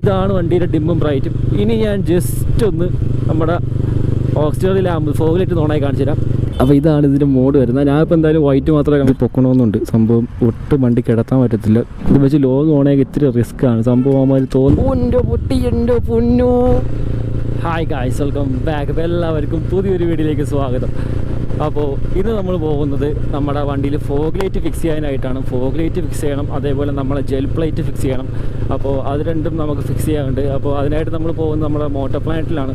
ഇതാണ് വണ്ടിയുടെ ഡിമ്മും ബ്രൈറ്റും. ഇനി ഞാൻ ജസ്റ്റ് ഒന്ന് നമ്മുടെ ഓക്സിജറി ലാമ്പ് ഫോഗ്ലൈറ്റ് ഓണായി കാണിച്ചു തരാം. അപ്പോൾ ഇതാണ് ഇതിൻ്റെ മോഡ് വരുന്നത്. ഞാനിപ്പോൾ എന്തായാലും വൈറ്റ് മാത്രമേ പൊക്കണമെന്നുണ്ട്. സംഭവം ഒട്ടും വണ്ടി കിടത്താൻ പറ്റത്തില്ല. ഇത് വെച്ച് ലോഗ് ഓണായി ഇത്തിരി റിസ്ക്കാണ് സംഭവം. അവന്മാർ തോന്നുന്നു പൊട്ടി എൻ്റെ പൊന്നു. Hi guys, welcome back. അപ്പോൾ എല്ലാവർക്കും പുതിയൊരു വീഡിയോയിലേക്ക് സ്വാഗതം. അപ്പോൾ ഇത് നമ്മൾ പോകുന്നത് നമ്മുടെ വണ്ടിയിൽ ഫോഗ്ലൈറ്റ് ഫിക്സ് ചെയ്യാനായിട്ടാണ്. ഫോഗ്ലൈറ്റ് ഫിക്സ് ചെയ്യണം, അതേപോലെ നമ്മളെ ജെൽ പ്ലേറ്റ് ഫിക്സ് ചെയ്യണം. അപ്പോൾ അത് രണ്ടും നമുക്ക് ഫിക്സ് ചെയ്യാനുണ്ട്. അപ്പോൾ അതിനായിട്ട് നമ്മൾ പോകുന്നത് നമ്മുടെ മോട്ടോർ പ്ലാന്റിലാണ്.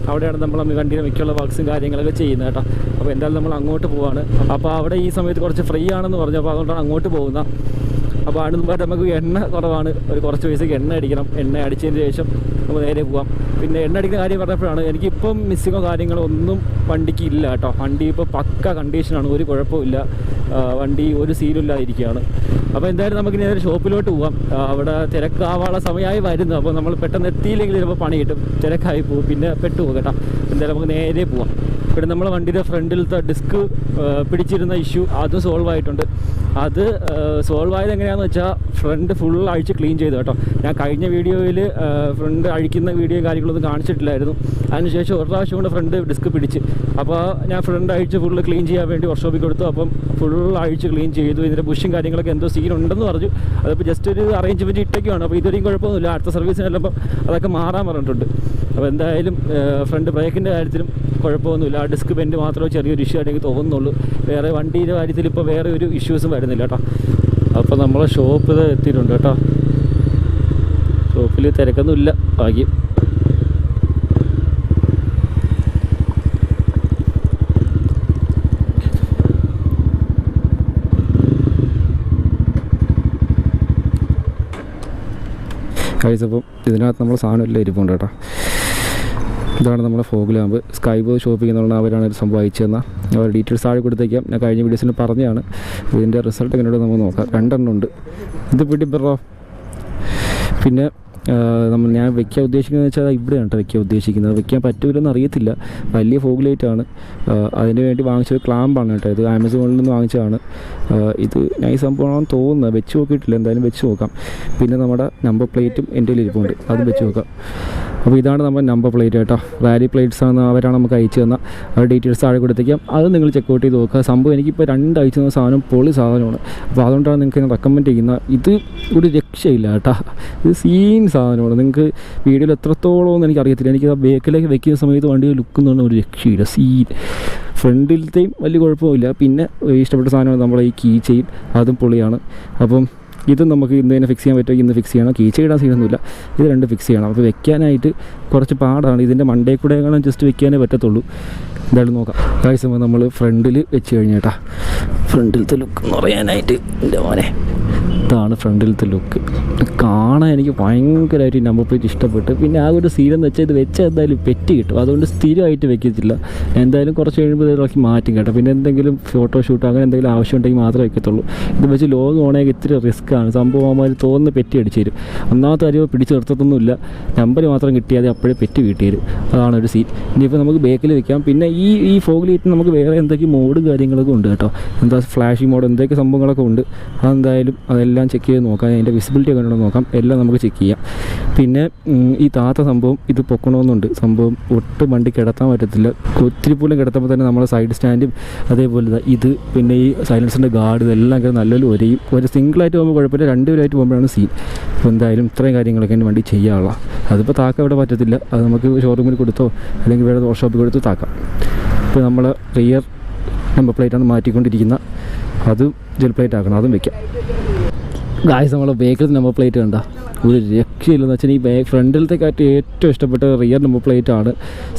അവിടെയാണ് നമ്മൾ വണ്ടിയുടെ മിക്കുള്ള വർക്ക്സും കാര്യങ്ങളൊക്കെ ചെയ്യുന്നത് കേട്ടോ. അപ്പോൾ എന്തായാലും നമ്മൾ അങ്ങോട്ട് പോവാണ്. അപ്പോൾ അവിടെ ഈ സമയത്ത് കുറച്ച് ഫ്രീ ആണെന്ന് പറഞ്ഞു. അപ്പോൾ അതുകൊണ്ടാണ് അങ്ങോട്ട് പോകുന്നത്. അപ്പോൾ അതിന് മുമ്പായിട്ട് നമുക്ക് എണ്ണ കുറവാണ്, ഒരു കുറച്ച് പൈസയ്ക്ക് എണ്ണ അടിക്കണം. എണ്ണ അടിച്ചതിന് ശേഷം നമുക്ക് നേരെ പോകാം. പിന്നെ എണ്ണ അടിക്കുന്ന കാര്യം പറഞ്ഞപ്പോഴാണ് എനിക്കിപ്പം മിസ്സിങ്ങോ കാര്യങ്ങളോ ഒന്നും വണ്ടിക്ക് ഇല്ല കേട്ടോ. വണ്ടി ഇപ്പോൾ പക്ക കണ്ടീഷനാണ്, ഒരു കുഴപ്പമില്ല. വണ്ടി ഒരു സീലില്ലാതിരിക്കുകയാണ്. അപ്പോൾ എന്തായാലും നമുക്ക് നേരെ ഷോപ്പിലോട്ട് പോകാം. അവിടെ തിരക്കാവാനുള്ള സമയമായി വരുന്നു. അപ്പോൾ നമ്മൾ പെട്ടെന്ന് എത്തിയില്ലെങ്കിൽ ചിലപ്പോൾ പണി കിട്ടും, തിരക്കായി പോകും, പിന്നെ പെട്ടുപോകും കേട്ടോ. എന്തായാലും നമുക്ക് നേരെ പോവാം. ഇവിടെ നമ്മളെ വണ്ടിയുടെ ഫ്രണ്ടിലത്തെ ഡിസ്ക് പിടിച്ചിരുന്ന ഇഷ്യൂ അത് സോൾവ് ആയിട്ടുണ്ട്. അത് സോൾവ് ആയത് എങ്ങനെയാണെന്ന് വെച്ചാൽ ഫ്രണ്ട് ഫുൾ അഴിച്ച് ക്ലീൻ ചെയ്തു കേട്ടോ. ഞാൻ കഴിഞ്ഞ വീഡിയോയിൽ ഫ്രണ്ട് അഴിക്കുന്ന വീഡിയോയും കാര്യങ്ങളൊന്നും കാണിച്ചിട്ടില്ലായിരുന്നു. അതിനുശേഷം ഒരു പ്രാവശ്യം കൊണ്ട് ഫ്രണ്ട് ഡിസ്ക് പിടിച്ച്, അപ്പോൾ ഞാൻ ഫ്രണ്ട് അഴിച്ച് ഫുള്ള് ക്ലീൻ ചെയ്യാൻ വേണ്ടി വർക്ക്ഷോപ്പിൽ കൊടുത്തു. അപ്പം ഫുൾ അഴിച്ച് ക്ലീൻ ചെയ്തു. ഇതിൻ്റെ ബുഷും കാര്യങ്ങളൊക്കെ എന്തോ സീൻ ഉണ്ടെന്ന് പറഞ്ഞു. അതിപ്പോൾ ജസ്റ്റ് ഒരു അറേഞ്ച്മെൻറ്റ് ഇട്ടൊക്കെയാണ്. അപ്പോൾ ഇതുവരെയും കുഴപ്പമൊന്നുമില്ല. അടുത്ത സർവീസിനെല്ലാം അതൊക്കെ മാറാൻ പറഞ്ഞിട്ടുണ്ട്. അപ്പോൾ എന്തായാലും ഫ്രണ്ട് ബ്രേക്കിൻ്റെ കാര്യത്തിലും കുഴപ്പമൊന്നുമില്ല. ആ ഡിസ്ക് ബെൻഡ് മാത്രമേ ചെറിയൊരു ഇഷ്യൂ ആയിട്ട് എനിക്ക് തോന്നുന്നുള്ളൂ. വേറെ വണ്ടിയുടെ കാര്യത്തിൽ ഇപ്പോൾ വേറെ ഒരു ഇഷ്യൂസും വരുന്നില്ല കേട്ടോ. അപ്പോൾ നമ്മളെ ഷോപ്പ് എത്തിയിട്ടുണ്ട് കേട്ടോ. ഷോപ്പിൽ തിരക്കൊന്നുമില്ല, ഭാഗ്യം. കഴിച്ചപ്പം ഇതിനകത്ത് നമ്മൾ സാധനമെല്ലാം ഇരിപ്പുണ്ട് കേട്ടോ. ഇതാണ് നമ്മുടെ ഫോഗ് ലാമ്പ്. സ്കൈബോയ് ഷോപ്പിംഗ് എന്നുള്ള അവരാണ് ഒരു സംഭവം അയച്ചു തന്നാൽ. അവർ ഡീറ്റെയിൽസ് താഴെ കൊടുത്തേക്കാം. ഞാൻ കഴിഞ്ഞ വീഡിയോസിൽ പറഞ്ഞതാണ്. ഇതിൻ്റെ റിസൾട്ട് എങ്ങനെയുണ്ട് നമുക്ക് നോക്കാം. 2 ഉണ്ട്. ഇത് പിടിപ്പറോ. പിന്നെ ഞാൻ വെക്കാൻ ഉദ്ദേശിക്കുന്നത് വെച്ചാൽ ഇവിടെയാണ് കേട്ടോ വെക്കാൻ ഉദ്ദേശിക്കുന്നത്. വെക്കാൻ പറ്റൂലെന്ന് അറിയത്തില്ല. വലിയ ഫോഗ് ലൈറ്റാണ്. അതിന് വേണ്ടി വാങ്ങിച്ചൊരു ക്ലാമ്പാണ് കേട്ടോ. ഇത് ആമസോണിൽ നിന്ന് വാങ്ങിച്ചതാണ്. ഇത് നൈസ് സംഭവമാണെന്ന് തോന്നുന്നത്. വെച്ച് നോക്കിയിട്ടില്ല, എന്തായാലും വെച്ച് നോക്കാം. പിന്നെ നമ്മുടെ നമ്പർ പ്ലേറ്റും എൻ്റെ കയ്യിൽ ഇരിപ്പുണ്ട്, അതും വെച്ച് നോക്കാം. അപ്പോൾ ഇതാണ് നമ്മുടെ നമ്പർ പ്ലേറ്റ് കേട്ടോ. റാലി പ്ലേറ്റ്സ് ആണ് അവരാണ് നമുക്ക് അയച്ചു തന്ന. അവരുടെ ഡീറ്റെയിൽസ് താഴെ കൊടുത്തേക്കാം. അത് നിങ്ങൾ ചെക്കൗട്ട് ചെയ്ത് നോക്കുക. സംഭവം എനിക്കിപ്പോൾ 2 അയച്ചു തന്ന സാധനം പൊളി സാധനമാണ്. അപ്പോൾ അതുകൊണ്ടാണ് നിങ്ങൾക്ക് ഞാൻ റെക്കമെൻഡ് ചെയ്യുന്നത്. ഇത് ഒരു രക്ഷയില്ല കേട്ടോ. ഇത് സീൻ സാധനമാണ്. നിങ്ങൾക്ക് വീഡിയോയിൽ എത്രത്തോളം എന്ന് എനിക്കറിയത്തില്ല. എനിക്ക് ആ ബേക്കിലേക്ക് വെക്കുന്ന സമയത്ത് വണ്ടിയുടെ ലുക്ക് എന്ന് പറഞ്ഞാൽ ഒരു രക്ഷയില്ല. സീൻ. ഫ്രണ്ടിലത്തെയും വലിയ കുഴപ്പമില്ല. പിന്നെ ഇഷ്ടപ്പെട്ട സാധനമാണ് നമ്മുടെ ഈ കീ ചെയിൻ, അതും പൊളിയാണ്. അപ്പം ഇത് നമുക്ക് ഇന്ന് തന്നെ ഫിക്സ് ചെയ്യാൻ പറ്റുമോ? ഇന്ന് ഫിക്സ് ചെയ്യണം. കീ ചെയിൻ ഇടാൻ സീനൊന്നുമില്ല. ഇത് 2 ഫിക്സ് ചെയ്യണം. അപ്പോൾ വെക്കാനായിട്ട് കുറച്ച് പാടാണ്. ഇതിൻ്റെ മണ്ടേ കൂടെ കാണാൻ ജസ്റ്റ് വെക്കാനേ പറ്റത്തുള്ളൂ. എന്തായാലും നോക്കാം. കാഴ്ച നമ്മൾ ഫ്രണ്ടിൽ വെച്ച് കഴിഞ്ഞേട്ടാ. ഫ്രണ്ടിലത്തെ ലുക്ക് എന്ന് പറയാനായിട്ട് എൻ്റെ മോനെ ഇതാണ് ഫ്രണ്ടിലത്തെ ലുക്ക്. കാണാൻ എനിക്ക് ഭയങ്കരമായിട്ട് ഈ നമ്പർ പ്ലേറ്റ് ഇഷ്ടപ്പെട്ടു. പിന്നെ ആ ഒരു സീനെന്ന് വെച്ചാൽ ഇത് വെച്ചാൽ എന്തായാലും പെറ്റ് കിട്ടും. അതുകൊണ്ട് സ്ഥിരമായിട്ട് വെക്കത്തില്ല. എന്തായാലും കുറച്ച് കഴിയുമ്പോൾ ഇതിലൊക്കെ മാറ്റും കേട്ടോ. പിന്നെ എന്തെങ്കിലും ഫോട്ടോഷൂട്ട് അങ്ങനെ എന്തെങ്കിലും ആവശ്യമുണ്ടെങ്കിൽ മാത്രമേ വെക്കത്തുള്ളൂ. ഇത് വെച്ച് ലോഗ് ഓണായി ഇത്തിരി റിസ്ക്കാണ് സംഭവം. അവന്മാർ തോന്നുന്ന പെറ്റി അടിച്ചു തരും. ഒന്നാമത്തെ കാര്യം പിടിച്ച് നിർത്തത്തൊന്നുമില്ല. നമ്പർ മാത്രം കിട്ടിയാൽ അപ്പോഴേ പെറ്റ് കിട്ടി തരും. അതാണ് ഒരു സീൻ. ഇനിയിപ്പോൾ നമുക്ക് ബേക്കിൽ വെക്കാം. പിന്നെ ഈ ഫോഗ് ലൈറ്റിന് നമുക്ക് വേറെ എന്തൊക്കെ മോഡ് കാര്യങ്ങളൊക്കെ ഉണ്ട് കേട്ടോ. എന്താ ഫ്ലാഷിംഗ് മോഡ് എന്തൊക്കെ സംഭവങ്ങളൊക്കെ ഉണ്ട്. അതെന്തായാലും അതെല്ലാം ചെക്ക് ചെയ്ത് നോക്കാം. അതിൻ്റെ വിസിബിലിറ്റി ഒക്കെ ഉണ്ടോ നോക്കാം. എല്ലാം നമുക്ക് ചെക്ക് ചെയ്യാം. പിന്നെ ഈ താത്ത സംഭവം ഇത് പൊക്കണമെന്നുണ്ട്. സംഭവം ഒട്ടും വണ്ടി കിടത്താൻ പറ്റത്തില്ല. ഒത്തിരി പോലും കിടത്തുമ്പോൾ തന്നെ നമ്മളെ സൈഡ് സ്റ്റാൻഡും അതേപോലെ ഇത് പിന്നെ ഈ സൈലൻസറിൻ്റെ ഗാർഡ് ഇതെല്ലാം നല്ലൊരു ഒരു സിംഗിളായിട്ട് പോകുമ്പോൾ കുഴപ്പമില്ല. 2 പേരായിട്ട് പോകുമ്പോഴാണ് സീൻ. അപ്പോൾ എന്തായാലും ഇത്രയും കാര്യങ്ങളൊക്കെ എൻ്റെ വണ്ടി ചെയ്യാനുള്ള. അതിപ്പോൾ താക്ക ഇവിടെ പറ്റത്തില്ല. അത് നമുക്ക് ഷോറൂമിൽ കൊടുത്തോ അല്ലെങ്കിൽ വേറെ വർക്ക്ഷോപ്പിൽ കൊടുത്തോ താക്കാം. ഇപ്പോൾ നമ്മൾ റിയർ നമ്പർ പ്ലേറ്റാണ് മാറ്റിക്കൊണ്ടിരിക്കുന്ന. അതും ജെൽ പ്ലേറ്റ് ആക്കണം, അതും വെക്കാം. ഗായ്സ് നമ്മളെ ബേക്കിൽ നമ്പർ പ്ലേറ്റ് കണ്ട ഒരു രക്ഷയില്ലെന്ന് വെച്ചാൽ ഈ ഫ്രണ്ടിലത്തെക്കാറ്റ് ഏറ്റവും ഇഷ്ടപ്പെട്ട റിയർ നമ്പർ പ്ലേറ്റ് ആണ്.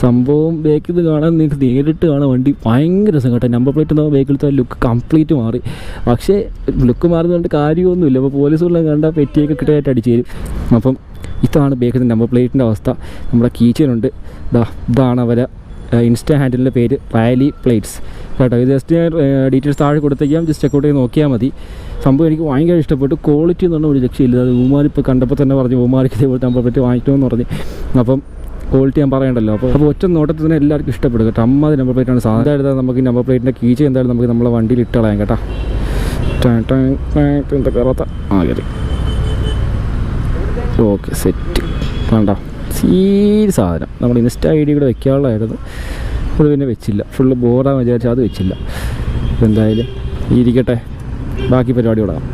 സംഭവം ബേക്കിൽ നിന്ന് കാണാൻ നിങ്ങൾക്ക് നേരിട്ട് കാണാൻ വണ്ടി ഭയങ്കര രസം കേട്ടോ. നമ്പർ പ്ലേറ്റ് എന്നാൽ ബേക്കിലത്തെ ലുക്ക് കംപ്ലീറ്റ് മാറി. പക്ഷേ ലുക്ക് മാറുന്നതുകൊണ്ട് കാര്യമൊന്നുമില്ല. അപ്പോൾ പോലീസുള്ള കണ്ടാൽ പെറ്റിയൊക്കെ കിട്ടായിട്ട് അടിച്ചു തരും. അപ്പം ഇതാണ് ബേക്കിൽ നമ്പർ പ്ലേറ്റിൻ്റെ അവസ്ഥ. നമ്മുടെ കീ ചെയിൻ ഉണ്ട്. ഇതാണ് അവരെ ഇൻസ്റ്റാ ഹാൻഡിലിൻ്റെ പേര് റാലി പ്ലേറ്റ്സ് കേട്ടോ. ഇത് ജസ്റ്റ് ഞാൻ ഡീറ്റെയിൽസ് താഴെ കൊടുത്തേക്കാം. ജസ്റ്റ് ചെക്കൗട്ട് ചെയ്ത് നോക്കിയാൽ മതി. സംഭവം എനിക്ക് ഭയങ്കര ഇഷ്ടപ്പെട്ടു. ക്വാളിറ്റി എന്ന് പറഞ്ഞാൽ ഒരു രക്ഷയില്ല. അത് ഊമാരിപ്പോൾ കണ്ടപ്പോൾ തന്നെ പറഞ്ഞു ഊമാരിക്ക് ഇതേപോലെ നമ്പർ പ്ലേറ്റ് വാങ്ങിക്കണമെന്ന് പറഞ്ഞ്. അപ്പം ക്വാളിറ്റി ഞാൻ പറയണ്ടല്ലോ. അപ്പോൾ ഒറ്റ നോട്ടത്തിൽ തന്നെ എല്ലാവർക്കും ഇഷ്ടപ്പെടും കേട്ടോ. 50 നമ്പർ പ്ലേറ്റാണ് സാധനം. എടുത്താൽ നമുക്ക് നമ്പർ പ്ലേറ്റിൻ്റെ കീ ചെയിൻ എന്തായാലും നമുക്ക് നമ്മളെ വണ്ടിയിൽ ഇട്ട് കളയാം കേട്ടോ. എന്തൊക്കെ കയറാത്ത കയറി. Okay set. വേണ്ട സീരിയസ് സാധനം. നമ്മൾ ഇൻസ്റ്റ ഐ ഡി കൂടെ വെക്കാനുള്ളതായിരുന്നു, അത് പിന്നെ വെച്ചില്ല. ഫുള്ള് ബോറാന്ന് വിചാരിച്ചാൽ അത് വെച്ചില്ല. എന്തായാലും ഇരിക്കട്ടെ, ബാക്കി പരിപാടി വിടാം.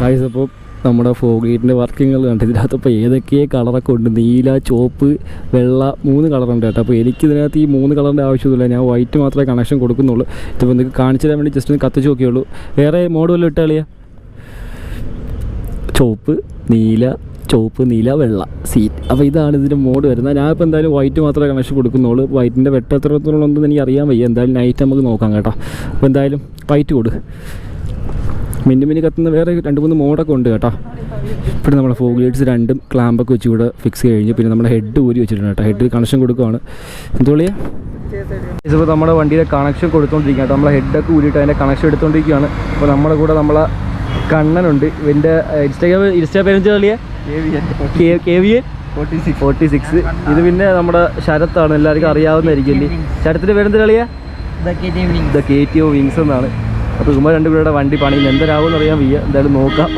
ഗൈസ്, അപ്പോൾ നമ്മുടെ ഫോഗ്ലൈറ്റിൻ്റെ വർക്കിങ്ങൾ കണ്ട് ഇതിനകത്തപ്പോൾ ഏതൊക്കെ കളറൊക്കെ ഉണ്ട്. നീല, ചുവപ്പ്, വെള്ള 3 കളറുണ്ട് കേട്ടോ. അപ്പോൾ എനിക്കിതിനകത്ത് ഈ 3 കളറിൻ്റെ ആവശ്യമൊന്നുമില്ല. ഞാൻ വൈറ്റ് മാത്രമേ കണക്ഷൻ കൊടുക്കുന്നുള്ളൂ. ഇതിപ്പോൾ നിങ്ങൾക്ക് കാണിച്ചു തരാൻ വേണ്ടി ജസ്റ്റ് ഒന്ന് കത്തിച്ച് നോക്കിയുള്ളൂ. വേറെ മോഡ് വല്ലതും ഇട്ട് കളിയാ? ചുവപ്പ്, നീല, വെള്ള സീറ്റ്. അപ്പോൾ ഇതാണ് ഇതിൻ്റെ മോഡ് വരുന്നത്. ഞാനിപ്പോൾ എന്തായാലും വൈറ്റ് മാത്രമേ കണക്ഷൻ കൊടുക്കുന്നുള്ളൂ. വൈറ്റിൻ്റെ വെട്ടത്തിനൊന്നും എനിക്ക് അറിയാൻ വയ്യ. എന്തായാലും നൈറ്റ് നമുക്ക് നോക്കാം കേട്ടോ. അപ്പോൾ എന്തായാലും വൈറ്റ് കൊടു. മിന്നി കത്തുന്ന വേറെ 2-3 മോഡൊക്കെ ഉണ്ട് കേട്ടോ. പിന്നെ നമ്മുടെ ഫോഗ്ലൈറ്റ്സ് 2 ക്ലാമ്പൊക്കെ വെച്ച് ഇവിടെ ഫിക്സ് കഴിഞ്ഞ് പിന്നെ നമ്മുടെ ഹെഡ് ഊരി വെച്ചിട്ടുണ്ട് കേട്ടോ. ഹെഡ് കണക്ഷൻ കൊടുക്കുകയാണ്. എന്തുകൊള്ളിയാ ഇപ്പോൾ നമ്മുടെ വണ്ടിയുടെ കണക്ഷൻ കൊടുത്തുകൊണ്ടിരിക്കുകയാണ്. നമ്മളെ ഹെഡൊക്കെ ഊരിയിട്ട് അതിൻ്റെ കണക്ഷൻ എടുത്തുകൊണ്ടിരിക്കുകയാണ്. അപ്പോൾ നമ്മുടെ കൂടെ നമ്മളെ കണ്ണനുണ്ട്. ഇവൻ്റെ ഇൻസ്റ്റാ പേരെന്ന് കളിയാ KVN 46. ഇത് പിന്നെ നമ്മുടെ ശരത്താണ്, എല്ലാവർക്കും അറിയാവുന്നതായിരിക്കും അല്ലേ. ശരത്തിൻ്റെ പേരെന്ത് കളിയാ? ദ KTO വിങ്സ് എന്നാണ്. അപ്പോൾ ചുമ്മാ 2 പേരുടെ വണ്ടി പണിയിൽ എന്തരാകുമെന്ന് അറിയാൻ വയ്യ. എന്തായാലും നോക്കാം.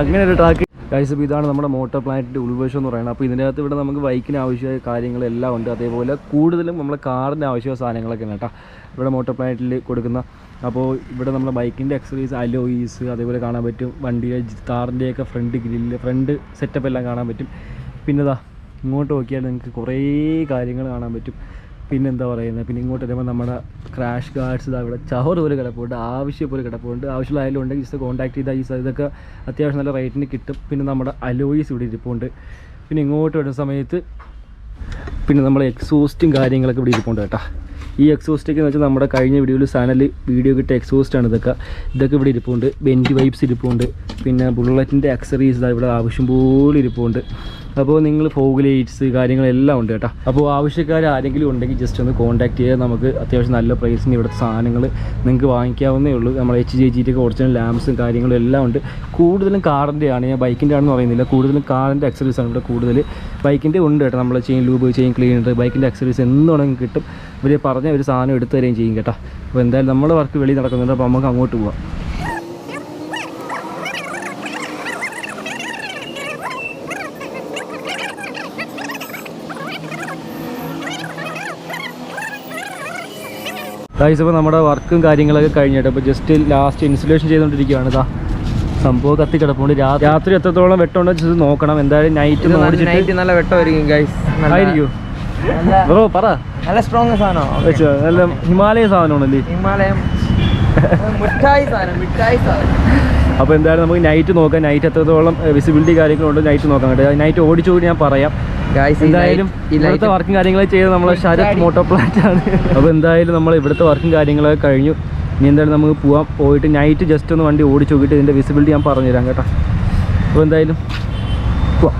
അങ്ങനെ ഒരു ട്രാക്ക് ഗൈസ്. അപ്പോൾ ഇതാണ് നമ്മുടെ മോട്ടോർ പ്ലാനറ്റിൻ്റെ ഉൾവശം എന്ന് പറയുന്നത്. അപ്പോൾ ഇതിനകത്ത് ഇവിടെ നമുക്ക് ബൈക്കിന് ആവശ്യമായ കാര്യങ്ങളെല്ലാം ഉണ്ട്. അതേപോലെ കൂടുതലും നമ്മളെ കാറിന് ആവശ്യമായ സാധനങ്ങളൊക്കെ ഉണ്ട് കേട്ടോ ഇവിടെ മോട്ടോർ പ്ലാനറ്റിൽ കൊടുക്കുന്ന. അപ്പോൾ ഇവിടെ നമ്മുടെ ബൈക്കിൻ്റെ അക്സസറീസ്, അലോയ്സ് അതേപോലെ കാണാൻ പറ്റും. വണ്ടിയുടെ കാറിൻ്റെയൊക്കെ ഫ്രണ്ട് ഗ്രില്ല്, ഫ്രണ്ട് സെറ്റപ്പ് എല്ലാം കാണാൻ പറ്റും. പിന്നെ ഇതാ ഇങ്ങോട്ട് നോക്കിയാൽ നിങ്ങൾക്ക് കുറേ കാര്യങ്ങൾ കാണാൻ പറ്റും. പിന്നെ എന്താ പറയുന്നത്, പിന്നെ ഇങ്ങോട്ട് വരുമ്പോൾ നമ്മുടെ ക്രാഷ് ഗാർഡ്സ് ഇതാ ഇവിടെ ചവറ് പോലെ കിടപ്പുണ്ട്, ആവശ്യം പോലെ കിടപ്പുണ്ട്. ആവശ്യമുള്ള ആയാലും ഉണ്ടെങ്കിൽ ജസ്റ്റ് കോൺടാക്ട് ചെയ്താൽ ഇതൊക്കെ അത്യാവശ്യം നല്ല റേറ്റിന് കിട്ടും. പിന്നെ നമ്മുടെ അലോയ്സ് ഇവിടെ ഇരിപ്പുണ്ട്. പിന്നെ ഇങ്ങോട്ട് വരുന്ന സമയത്ത് പിന്നെ നമ്മൾ എക്സോസ്റ്റും കാര്യങ്ങളൊക്കെ ഇവിടെ ഇരിപ്പുണ്ട് കേട്ടോ. ഈ എക്സോസ്റ്റൊക്കെ എന്ന് വെച്ചാൽ നമ്മുടെ കഴിഞ്ഞ വീഡിയോയിൽ വീഡിയോ കിട്ടിയ എക്സോസ്റ്റാണ് ഇതൊക്കെ ഇവിടെ ഇരിപ്പുണ്ട്. ബെഞ്ച് വൈബ്സ് ഇരിപ്പുണ്ട്. പിന്നെ ബുള്ളറ്റിൻ്റെ അക്സറീസ് ഇവിടെ ആവശ്യം പോലെ ഇരിപ്പുണ്ട്. അപ്പോൾ നിങ്ങൾ ഫോഗ്ലൈറ്റ്സ് കാര്യങ്ങളെല്ലാം ഉണ്ട് കേട്ടോ. അപ്പോൾ ആവശ്യക്കാർ ആരെങ്കിലും ഉണ്ടെങ്കിൽ ജസ്റ്റ് ഒന്ന് കോൺടാക്ട് ചെയ്താൽ നമുക്ക് അത്യാവശ്യം നല്ല പ്രൈസിന് ഇവിടുത്തെ സാധനങ്ങൾ നിങ്ങൾക്ക് വാങ്ങിക്കാവുന്നേ ഉള്ളൂ. നമ്മൾ HJGൻ്റെ ഒറിജിനൽ ലാംപ്സും കാര്യങ്ങളും എല്ലാം ഉണ്ട്. കൂടുതലും കാറിൻ്റെയാണ്, ഞാൻ ബൈക്കിൻ്റെ ആണെന്ന് പറയുന്നില്ല. കൂടുതലും കാറിൻ്റെ അക്സറീസാണ് ഇവിടെ കൂടുതൽ. ബൈക്കിൻ്റെ ഉണ്ട് കേട്ടോ. നമ്മൾ ചെയിൻ ലൂബ്, ചെയിൻ ക്ലീനർ, ബൈക്കിൻ്റെ അക്സറീസ് എന്താണെങ്കിൽ കിട്ടും. ഇവർ പറഞ്ഞ ഒരു സാധനം എടുത്തു തരുകയും ചെയ്യും കേട്ടോ. അപ്പോൾ എന്തായാലും നമ്മുടെ വർക്ക് വെളിയിൽ നടക്കുന്നുണ്ട്. അപ്പോൾ നമുക്ക് അങ്ങോട്ട് പോവാം. ഗൈസ്, ഇപ്പോൾ നമ്മുടെ വർക്കും കാര്യങ്ങളൊക്കെ കഴിഞ്ഞിട്ട് അപ്പോൾ ജസ്റ്റ് ലാസ്റ്റ് ഇൻസുലേഷൻ ചെയ്തുകൊണ്ടിരിക്കുകയാണ്. ഇതാ സംഭവം കത്തി കിടപ്പുണ്ട്. രാത്രി എത്രത്തോളം വെട്ടമുണ്ടോ ജസ്റ്റ് നോക്കണം. എന്തായാലും നൈറ്റ് നല്ല വെട്ടമായിരിക്കും ഗൈസ്. ആയിരിക്കും ബ്രോ, പറ. നല്ല സ്ട്രോങ് സാധനമാണ്, നല്ല ഹിമാലയ സാധനമാണല്ലേ. ഹിമാലയം മിഠായി സാധനം. അപ്പോൾ എന്തായാലും നമുക്ക് നൈറ്റ് നോക്കാം. നൈറ്റ് എത്രത്തോളം വിസിബിലിറ്റി കാര്യങ്ങളുണ്ട് നൈറ്റ് നോക്കാം കേട്ടോ. നൈറ്റ് ഓടിച്ചു കൂടി ഞാൻ പറയാം. എന്തായാലും ഇവിടുത്തെ വർക്കും കാര്യങ്ങളൊക്കെ ചെയ്ത് നമ്മളെ ശരത് മോട്ടോർ പ്ലാന്റ് ആണ്. അപ്പോൾ എന്തായാലും നമ്മൾ ഇവിടുത്തെ വർക്കും കാര്യങ്ങളൊക്കെ കഴിഞ്ഞു. ഇനി എന്തായാലും നമുക്ക് പോയിട്ട് നൈറ്റ് ജസ്റ്റ് ഒന്ന് വണ്ടി ഓടിച്ചു നോക്കിയിട്ട് ഇതിൻ്റെ വിസിബിലിറ്റി ഞാൻ പറഞ്ഞുതരാം കേട്ടോ. അപ്പോൾ എന്തായാലും പോവാം.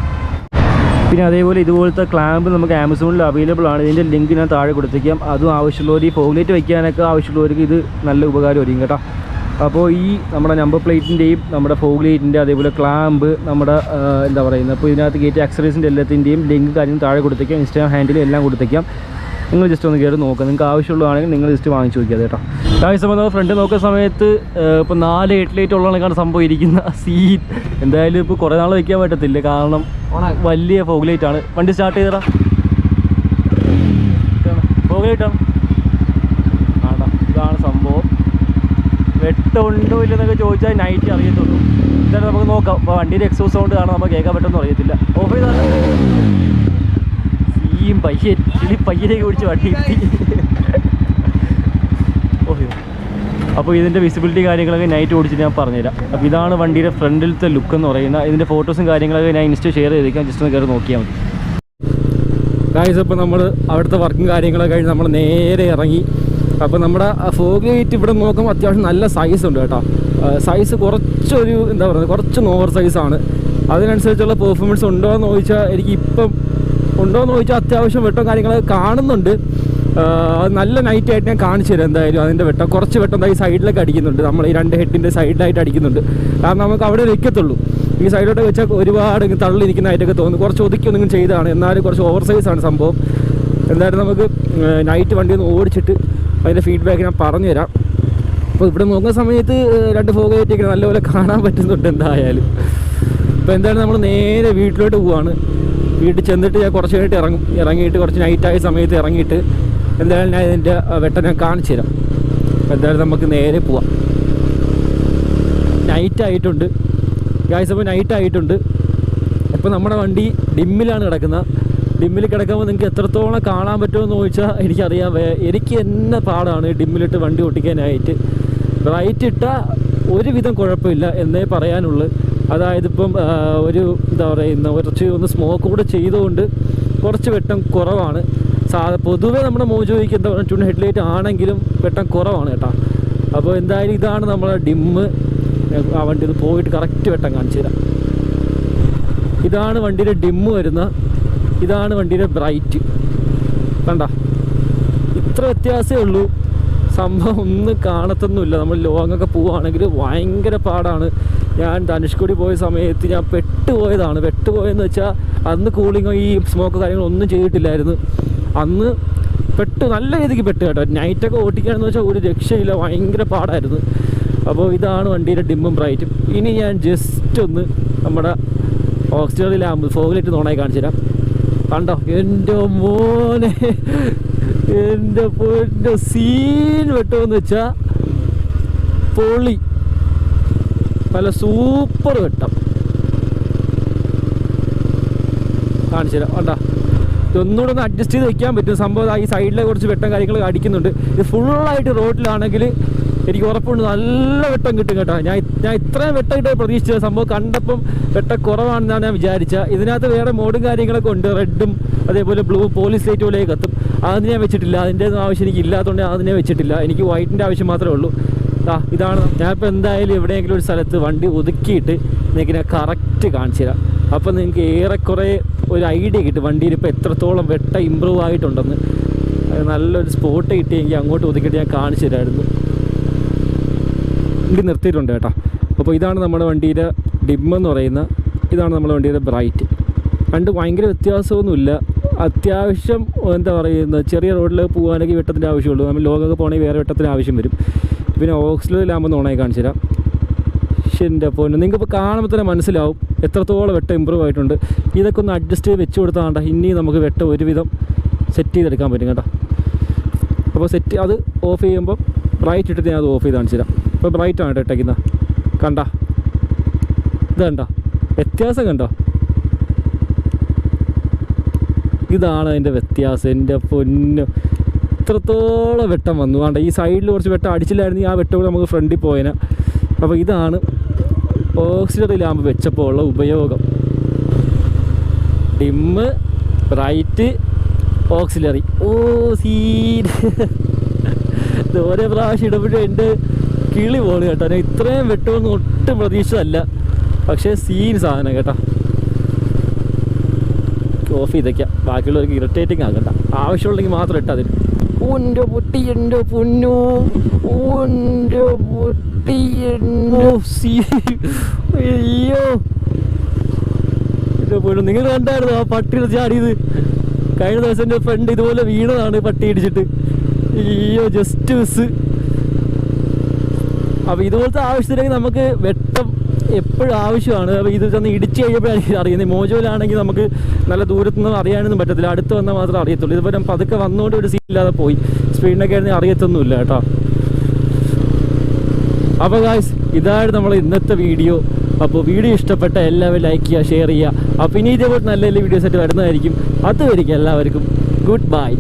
പിന്നെ അതേപോലെ ഇതുപോലത്തെ ക്ലാമ്പ് നമുക്ക് ആമസോണിൽ അവൈലബിൾ ആണ്. ഇതിൻ്റെ ലിങ്ക് ഞാൻ താഴെ കൊടുത്തേക്കാം. അതും ആവശ്യമുള്ളവർ ഈ ഫോഗ്ലൈറ്റ് വയ്ക്കാനൊക്കെ ആവശ്യമുള്ളവർക്ക് ഇത് നല്ല ഉപകാരമായിരിക്കും കേട്ടോ. അപ്പോൾ ഈ നമ്മുടെ നമ്പർ പ്ലേറ്റിൻ്റെയും നമ്മുടെ ഫോഗ്ലൈറ്റിൻ്റെ അതേപോലെ ക്ലാമ്പ് നമ്മുടെ എന്താ പറയുന്നത്, അപ്പോൾ ഇതിനകത്ത് കയറ്റിയ അക്സറീസിൻ്റെ എല്ലാത്തിൻ്റെയും ലിങ്ക് കാര്യം താഴെ കൊടുത്തേക്കാം. ഇൻസ്റ്റാഗ്രാം ഹാൻഡിലും എല്ലാം കൊടുത്തേക്കാം. നിങ്ങൾ ജസ്റ്റ് ഒന്ന് കയറി നോക്കുക. നിങ്ങൾക്ക് ആവശ്യമുള്ളതാണെങ്കിൽ നിങ്ങൾ ജസ്റ്റ് വാങ്ങിച്ച് നോക്കിയത് കേട്ടോ. ആവശ്യം നമ്മൾ ഫ്രണ്ട് നോക്കുന്ന സമയത്ത് ഇപ്പോൾ 4 ഹെഡ്ലൈറ്റ് ഉള്ളതാണ് സംഭവം ഇരിക്കുന്ന സീറ്റ്. എന്തായാലും ഇപ്പോൾ കുറേ നാൾ വയ്ക്കാൻ പറ്റത്തില്ല, കാരണം വലിയ ഫോഗ്ലൈറ്റ് ആണ്. വണ്ടി സ്റ്റാർട്ട് ചെയ്തടാ, ഫോഗ്ലൈറ്റാണ്. ആടാ, ഇതാണ് സംഭവം. വെട്ടമുണ്ടോ ഇല്ലെന്നൊക്കെ ചോദിച്ചാൽ നൈറ്റ് അറിയത്തുള്ളൂ. എന്തായാലും നമുക്ക് നോക്കാം. അപ്പോൾ വണ്ടിയുടെ എക്സോസ് സൗണ്ട് കാണാൻ നമുക്ക് കേൾക്കാൻ പറ്റുമെന്ന് അറിയത്തില്ല. ഓഫ് ചെയ്താണ് ഈ പയ്യനേക്ക് പിടിച്ച് വണ്ടി എത്തി. ഓഹോ, അപ്പോൾ ഇതിൻ്റെ വിസിബിലിറ്റി കാര്യങ്ങളൊക്കെ നൈറ്റ് ഓടിച്ചിട്ട് ഞാൻ പറഞ്ഞുതരാം. അപ്പോൾ ഇതാണ് വണ്ടിയുടെ ഫ്രണ്ടിലത്തെ ലുക്ക് എന്ന് പറയുന്നത്. ഇതിൻ്റെ ഫോട്ടോസും കാര്യങ്ങളൊക്കെ ഞാൻ ഇൻസ്റ്റ ഷെയർ ചെയ്തേക്കാം. ജസ്റ്റ് ഒന്ന് കയറി നോക്കിയാൽ മതി. ഗൈസ്, അപ്പോൾ നമ്മൾ അവിടുത്തെ വർക്കും കാര്യങ്ങളൊക്കെ കഴിഞ്ഞ് നമ്മൾ നേരെ ഇറങ്ങി. അപ്പോൾ നമ്മുടെ ഫോഗ്ലൈറ്റ് ഇവിടെ നോക്കുമ്പോൾ അത്യാവശ്യം നല്ല സൈസ് ഉണ്ട് കേട്ടോ. സൈസ് കുറച്ചൊരു എന്താ പറയുക, കുറച്ചൊന്ന് ഓവർ സൈസാണ്. അതിനനുസരിച്ചുള്ള പെർഫോമൻസ് ഉണ്ടോ എന്ന് ചോദിച്ചാൽ അത്യാവശ്യം വെട്ടം കാര്യങ്ങളൊക്കെ കാണുന്നുണ്ട്. നല്ല നൈറ്റായിട്ട് ഞാൻ കാണിച്ചു തരാം. എന്തായാലും അതിൻ്റെ വെട്ടം കുറച്ച് വെട്ടം ഈ സൈഡിലൊക്കെ അടിക്കുന്നുണ്ട്. നമ്മൾ ഈ 2 ഹെഡിൻ്റെ സൈഡിലായിട്ട് അടിക്കുന്നുണ്ട്. കാരണം നമുക്ക് അവിടെ വെക്കത്തുള്ളൂ. ഈ സൈഡിലോട്ട് വെച്ചാൽ ഒരുപാട് തള്ളിയിരിക്കുന്നതായിട്ടൊക്കെ തോന്നുന്നു. കുറച്ച് ഒതുക്കി ഒന്നും ചെയ്തതാണ്, എന്നാലും കുറച്ച് ഓവർ സൈസാണ് സംഭവം. എന്തായാലും നമുക്ക് നൈറ്റ് വണ്ടി ഒന്ന് ഓടിച്ചിട്ട് അതിൻ്റെ ഫീഡ്ബാക്ക് ഞാൻ പറഞ്ഞുതരാം. അപ്പോൾ ഇവിടെ നോക്കുന്ന സമയത്ത് 2 ഫോഗ്ലൈറ്റൊക്കെ നല്ലപോലെ കാണാൻ പറ്റുന്നുണ്ട് എന്തായാലും. അപ്പോൾ എന്തായാലും നമ്മൾ നേരെ വീട്ടിലോട്ട് പോവാണ്. വീട്ടിൽ ചെന്നിട്ട് ഞാൻ കുറച്ച് കഴിഞ്ഞിട്ട് ഇറങ്ങിയിട്ട് കുറച്ച് നൈറ്റായ സമയത്ത് ഇറങ്ങിയിട്ട് എന്തായാലും ഞാൻ ഇതിൻ്റെ വെട്ടം ഞാൻ കാണിച്ചു തരാം. അപ്പോൾ എന്തായാലും നമുക്ക് നേരെ പോവാം. നൈറ്റായിട്ടുണ്ട് ഗായ്സ്. അപ്പോൾ നൈറ്റായിട്ടുണ്ട്. ഇപ്പോൾ നമ്മുടെ വണ്ടി ഡിമ്മിലാണ് കിടക്കുന്നത്. ഡിമ്മിൽ കിടക്കുമ്പോൾ നിങ്ങൾക്ക് എത്രത്തോളം കാണാൻ പറ്റുമെന്ന് ചോദിച്ചാൽ എനിക്കറിയാൻ എനിക്ക് എന്നെ പാടാണ് ഡിമ്മിലിട്ട് വണ്ടി ഓട്ടിക്കാനായിട്ട്. ബ്രൈറ്റ് ഇട്ടാൽ ഒരുവിധം കുഴപ്പമില്ല എന്നേ പറയാനുള്ളൂ. അതായത് ഇപ്പം ഒരു എന്താ പറയുന്ന കുറച്ച് ഒന്ന് സ്മോക്ക് കൂടെ ചെയ്തുകൊണ്ട് കുറച്ച് വെട്ടം കുറവാണ്. പൊതുവേ നമ്മുടെ മോജോയ്ക്ക് എന്താ പറയുക ട്യൂൺ ഹെഡ്ലൈറ്റ് ആണെങ്കിലും വെട്ടം കുറവാണ് കേട്ടോ. അപ്പോൾ എന്തായാലും ഇതാണ് നമ്മളെ ഡിമ്മ്. ആ വണ്ടി ഇത് പോയിട്ട് കറക്റ്റ് വെട്ടം കാണിച്ചു തരാം. ഇതാണ് വണ്ടിയുടെ ഡിമ്മ് വരുന്ന, ഇതാണ് വണ്ടിയുടെ ബ്രൈറ്റ്. കണ്ട ഇത്ര വ്യത്യാസമേ ഉള്ളൂ. സംഭവം ഒന്നും കാണത്തൊന്നുമില്ല. നമ്മൾ ലോങ്ങൊക്കെ പോവുകയാണെങ്കിൽ ഭയങ്കര പാടാണ്. ഞാൻ ധനുഷ്കോടി പോയ സമയത്ത് ഞാൻ പെട്ടുപോയെന്ന് വെച്ചാൽ അന്ന് കൂളിങ്ങോ ഈ സ്മോക്കോ കാര്യങ്ങളൊന്നും ചെയ്തിട്ടില്ലായിരുന്നു. അന്ന് നല്ല രീതിക്ക് പെട്ട് കേട്ടോ. നൈറ്റൊക്കെ ഓട്ടിക്കുകയാണെന്ന് വെച്ചാൽ ഒരു രക്ഷയില്ല, ഭയങ്കര പാടായിരുന്നു. അപ്പോൾ ഇതാണ് വണ്ടിയുടെ ഡിമ്മും ബ്രൈറ്റും. ഇനി ഞാൻ ജസ്റ്റ് ഒന്ന് നമ്മുടെ ഓക്സിജറി ലാമ്പ് ഫോഗ്ലൈറ്റ് ഓണായി കാണിച്ചു തരാം. കണ്ടോ എൻ്റെ മോനെ, എൻ്റെ പൊന്നെ സീൻ വെട്ടമെന്ന് വെച്ചാൽ പൊളി, നല്ല സൂപ്പർ വെട്ടം കാണിച്ചു തരാം. കണ്ടോ ഇതൊന്നുകൂടെ ഒന്ന് അഡ്ജസ്റ്റ് ചെയ്ത് വയ്ക്കാൻ പറ്റും. സംഭവം ഈ സൈഡിലെ കുറച്ച് വെട്ടം കാര്യങ്ങൾ അടിക്കുന്നുണ്ട്. ഇത് ഫുള്ളായിട്ട് റോഡിലാണെങ്കിൽ എനിക്ക് ഉറപ്പുണ്ട് നല്ല വെട്ടം കിട്ടും കേട്ടോ. ഞാൻ ഇത്രയും വെട്ടം കിട്ടാൻ പ്രതീക്ഷിച്ചത്. സംഭവം കണ്ടപ്പം വെട്ടം കുറവാണെന്നാണ് ഞാൻ വിചാരിച്ചത്. ഇതിനകത്ത് വേറെ മോഡും കാര്യങ്ങളൊക്കെ ഉണ്ട്, റെഡും അതേപോലെ ബ്ലൂ പോലീസ് ലൈറ്റ് പോലെ കത്തും. അതിന് ഞാൻ വെച്ചിട്ടില്ല, അതിൻ്റെ ഒന്നും ആവശ്യം എനിക്ക് ഇല്ലാത്തതുകൊണ്ട് അതിനെ വെച്ചിട്ടില്ല. എനിക്ക് വൈറ്റിൻ്റെ ആവശ്യം മാത്രമേ ഉള്ളൂ. ഇതാണ്. ഞാനിപ്പോൾ എന്തായാലും എവിടെയെങ്കിലും ഒരു സ്ഥലത്ത് വണ്ടി ഒതുക്കിയിട്ട് നിങ്ങൾക്ക് ഞാൻ കറക്റ്റ് കാണിച്ചു തരാം. അപ്പോൾ നിങ്ങൾക്ക് ഏറെക്കുറെ ഒരു ഐഡിയ കിട്ടും വണ്ടിയിൽ ഇപ്പോൾ എത്രത്തോളം വെട്ടം ഇമ്പ്രൂവ് ആയിട്ടുണ്ടെന്ന്. നല്ലൊരു സ്പോട്ട് കിട്ടിയെങ്കിൽ അങ്ങോട്ട് ഒതുക്കിയിട്ട് ഞാൻ കാണിച്ചു തരാമായിരുന്നു. വണ്ടി നിർത്തിയിട്ടുണ്ട് കേട്ടോ. അപ്പോൾ ഇതാണ് നമ്മുടെ വണ്ടിയുടെ ഡിമ്മെന്ന് പറയുന്ന, ഇതാണ് നമ്മുടെ വണ്ടിയുടെ ബ്രൈറ്റ്. രണ്ട് ഭയങ്കര വ്യത്യാസമൊന്നുമില്ല. അത്യാവശ്യം എന്താ പറയുന്നത് ചെറിയ റോഡിൽ പോകാനൊക്കെ വെട്ടത്തിൻ്റെ ആവശ്യമുള്ളൂ. നമ്മൾ ലോങ്ങൊക്കെ പോകണമെങ്കിൽ വേറെ വെട്ടത്തിൻ്റെ ആവശ്യം വരും. പിന്നെ ഓക്സിലറി ലാമ്പ് ഓണായി കാണിച്ചു തരാം. എൻ്റെ പൊന്ന് നിങ്ങൾക്കിപ്പോൾ കാണുമ്പോൾ തന്നെ മനസ്സിലാവും എത്രത്തോളം വെട്ടം ഇമ്പ്രൂവ് ആയിട്ടുണ്ട്. ഇതൊക്കെ ഒന്ന് അഡ്ജസ്റ്റ് ചെയ്ത് വെച്ച് കൊടുത്താൽ കണ്ട ഇനി നമുക്ക് വെട്ടം ഒരുവിധം സെറ്റ് ചെയ്തെടുക്കാൻ പറ്റും കേട്ടോ. അപ്പോൾ അത് ഓഫ് ചെയ്യുമ്പോൾ ബ്രൈറ്റ് ഇട്ടിട്ട് ഞാൻ അത് ഓഫ് ചെയ്ത് കാണിച്ചു തരാം. ഇപ്പോൾ ബ്രൈറ്റാണ് കേട്ടോ ഇട്ടേക്കുന്നത്. കണ്ട ഇത് കണ്ടോ വ്യത്യാസം കണ്ടോ? ഇതാണ് അതിൻ്റെ വ്യത്യാസം. എൻ്റെ പൊന്നു ഇത്രത്തോളം വെട്ടം വന്നു. വേണ്ട ഈ സൈഡിൽ കുറച്ച് വെട്ടം അടിച്ചില്ലായിരുന്നെങ്കിൽ ആ വെട്ടം കൂടെ നമുക്ക് ഫ്രണ്ടിൽ പോയേനെ. അപ്പോൾ ഇതാണ് ഓക്സിലറി ലാമ്പ് വെച്ചപ്പോൾ ഉള്ള ഉപയോഗം. Dim, bright, auxiliary. സീൻ ഓരോ പ്രാവശ്യം ഇടപെട്ട് എൻ്റെ കിളി പോണ് കേട്ടോ. ഞാൻ ഇത്രയും വെട്ടമൊന്നും ഒട്ടും പ്രതീക്ഷിച്ചതല്ല. പക്ഷേ സീൻ സാധനം കേട്ടോ. ഓഫ് ചെയ്തേക്കാം, ബാക്കിയുള്ളവർക്ക് ഇറിറ്റേറ്റിംഗ് ആകണ്ട. ആവശ്യമുണ്ടെങ്കിൽ മാത്രം ഇട്ടാൽ അതിന്. ഓൻ്റെ പൊട്ടി എൻ്റെ പൊന്നു, ഓൻ്റെ പൊട്ടി അയ്യോ എൻ്റെ പൊന്നു. നിങ്ങൾ കണ്ടായിരുന്നു ആ പട്ടി ചാടിയത്? കഴിഞ്ഞ ദിവസം എൻ്റെ ഫ്രണ്ട് ഇതുപോലെ വീണതാണ് പട്ടി ഇടിച്ചിട്ട്. അയ്യോ ജസ്റ്റ് മിസ്. അപ്പോൾ ഇതുപോലത്തെ ആവശ്യത്തിലേക്ക് നമുക്ക് വെട്ടം എപ്പോഴും ആവശ്യമാണ്. അപ്പോൾ ഇത് ചെന്ന് ഇടിച്ച് കഴിയുമ്പോഴാണ് അറിയുന്നത്. മോജോയിലാണെങ്കിൽ നമുക്ക് നല്ല ദൂരത്തുനിന്ന് അറിയാനൊന്നും പറ്റത്തില്ല, അടുത്ത് വന്നാൽ മാത്രമേ അറിയത്തുള്ളൂ. ഇതുപോലെ പതുക്കെ വന്നുകൊണ്ട് ഒരു സീനില്ലാതെ പോയി. സ്പീഡിനൊക്കെ ആയിരുന്നെങ്കിൽ അറിയത്തൊന്നുമില്ല കേട്ടോ. അപ്പോൾ ഗായ്സ് ഇതാണ് നമ്മൾ ഇന്നത്തെ വീഡിയോ. അപ്പോൾ വീഡിയോ ഇഷ്ടപ്പെട്ട എല്ലാവരും ലൈക്ക് ചെയ്യുക, ഷെയർ ചെയ്യുക. അപ്പോൾ ഇനി ഇതേപോലെ നല്ല നല്ല വീഡിയോസ് ആയിട്ട് വരുന്നതായിരിക്കും. അതുവരെയ്ക്കും എല്ലാവർക്കും ഗുഡ് ബൈ.